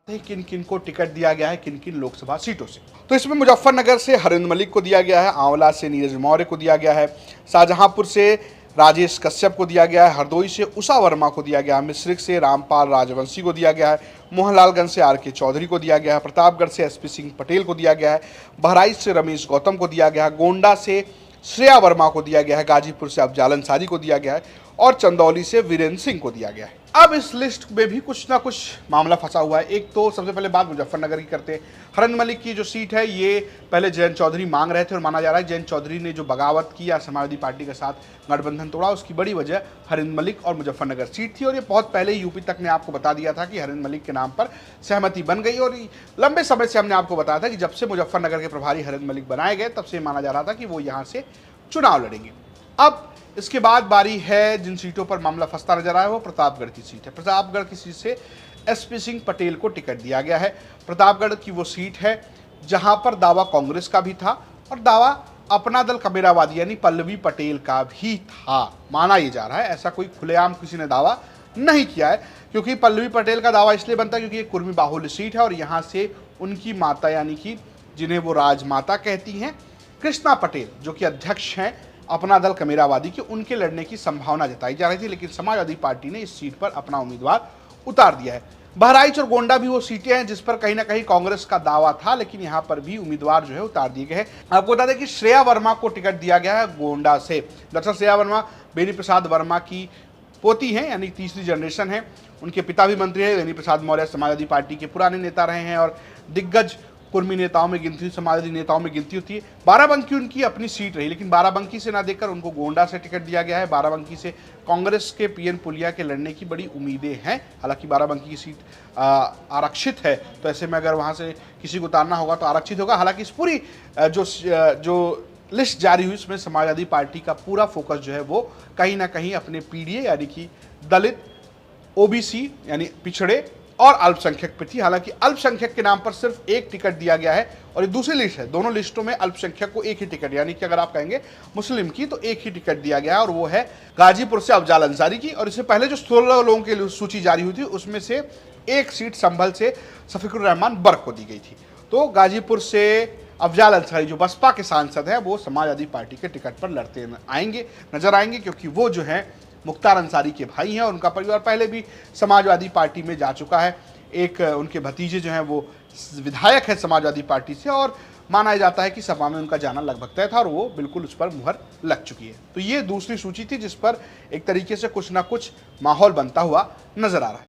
किन किन को टिकट दिया गया है किन किन लोकसभा सीटों से। तो इसमें मुजफ्फरनगर से हरिंद्र मलिक को दिया गया है, आंवला से नीरज मौर्य को दिया गया है, शाहजहांपुर से राजेश कश्यप को दिया गया है, हरदोई से उषा वर्मा को दिया गया है, मिश्रिख से रामपाल राजवंशी को दिया गया है, मोहनलालगंज से आर के चौधरी को दिया गया है, प्रतापगढ़ से एसपी सिंह पटेल को दिया गया है, बहराइच से रमेश गौतम को दिया गया है, गोंडा से श्रेया वर्मा को दिया गया है, गाजीपुर से अफजाल अंसारी को दिया गया है और चंदौली से वीरेंद्र सिंह को दिया गया है। अब इस लिस्ट में भी कुछ ना कुछ मामला फंसा हुआ है। एक तो सबसे पहले बात मुजफ्फरनगर की करते हैं। हरिंद्र मलिक की जो सीट है ये पहले जयंत चौधरी मांग रहे थे और माना जा रहा है जयंत चौधरी ने जो बगावत किया समाजवादी पार्टी के साथ गठबंधन तोड़ा, उसकी बड़ी वजह हरिंद्र मलिक और मुजफ्फरनगर सीट थी। और ये बहुत पहले ही यूपी तक ने आपको बता दिया था कि हरिंद्र मलिक के नाम पर सहमति बन गई और लंबे समय से हमने आपको बताया था कि जब से मुजफ्फरनगर के प्रभारी हरिंद्र मलिक बनाए गए तब से माना जा रहा था कि वो यहाँ से चुनाव लड़ेंगे। अब इसके बाद बारी है जिन सीटों पर मामला फंसता नजर आया वो प्रतापगढ़ की सीट है। प्रतापगढ़ की सीट से एसपी सिंह पटेल को टिकट दिया गया है। प्रतापगढ़ की वो सीट है जहां पर दावा कांग्रेस का भी था और दावा अपना दल कबीरावादी यानी पल्लवी पटेल का भी था, माना ये जा रहा है। ऐसा कोई खुलेआम किसी ने दावा नहीं किया है क्योंकि पल्लवी पटेल का दावा इसलिए बनता है क्योंकि ये कुर्मी बाहुल्य सीट है और यहाँ से उनकी माता यानी कि जिन्हें वो राजमाता कहती हैं कृष्णा पटेल जो कि अध्यक्ष हैं अपना दल कबीरावादी की, उनके लड़ने की संभावना जताई जा रही थी। लेकिन समाजवादी पार्टी ने इस सीट पर अपना उम्मीदवार उतार दिया है। बहराइच और गोंडा भी वो सीटें हैं जिस पर कहीं ना कहीं कांग्रेस का दावा था, लेकिन यहां पर भी उम्मीदवार जो है उतार दिए गए हैं। आपको बता दें कि श्रेया वर्मा को टिकट दिया गया है गोंडा से। दरअसल श्रेया वर्मा बेनी प्रसाद वर्मा की पोती हैं यानी तीसरी जनरेशन है। उनके पिता भी मंत्री है। बेनी प्रसाद मौर्य समाजवादी पार्टी के पुराने नेता रहे हैं और दिग्गज कुर्मी नेताओं में गिनती, समाजवादी नेताओं में गिनती होती है। बाराबंकी उनकी अपनी सीट रही, लेकिन बाराबंकी से ना देकर उनको गोंडा से टिकट दिया गया है। बाराबंकी से कांग्रेस के पीएन पुलिया के लड़ने की बड़ी उम्मीदें हैं। हालांकि बाराबंकी की सीट आरक्षित है, तो ऐसे में अगर वहां से किसी को उतारना होगा तो आरक्षित होगा। हालांकि इस पूरी जो लिस्ट जारी हुई उसमें समाजवादी पार्टी का पूरा फोकस जो है वो कहीं ना कहीं अपने पीडीए यानी कि दलित, ओबीसी यानी पिछड़े और अल्पसंख्यक पे थी। हालांकि अल्पसंख्यक के नाम पर सिर्फ एक टिकट दिया गया है और ये दूसरी लिस्ट है। दोनों लिस्टों में अल्पसंख्यक को एक ही टिकट यानी कि अगर आप कहेंगे मुस्लिम की तो एक ही टिकट दिया गया है और वो है गाजीपुर से अफजाल अंसारी की। और इससे पहले जो 16 लोगों की सूची जारी हुई थी उसमें से एक सीट संभल से शफीकुर रहमान बर्क को दी गई थी। तो गाजीपुर से अफजाल अंसारी जो बसपा के सांसद है वो समाजवादी पार्टी के टिकट पर लड़ते नजर आएंगे क्योंकि वो जो है मुख्तार अंसारी के भाई हैं और उनका परिवार पहले भी समाजवादी पार्टी में जा चुका है। एक उनके भतीजे जो हैं वो विधायक है समाजवादी पार्टी से और माना जाता है कि सपा में उनका जाना लगभग तय था और वो बिल्कुल उस पर मुहर लग चुकी है। तो ये दूसरी सूची थी जिस पर एक तरीके से कुछ ना कुछ माहौल बनता हुआ नजर आ रहा है।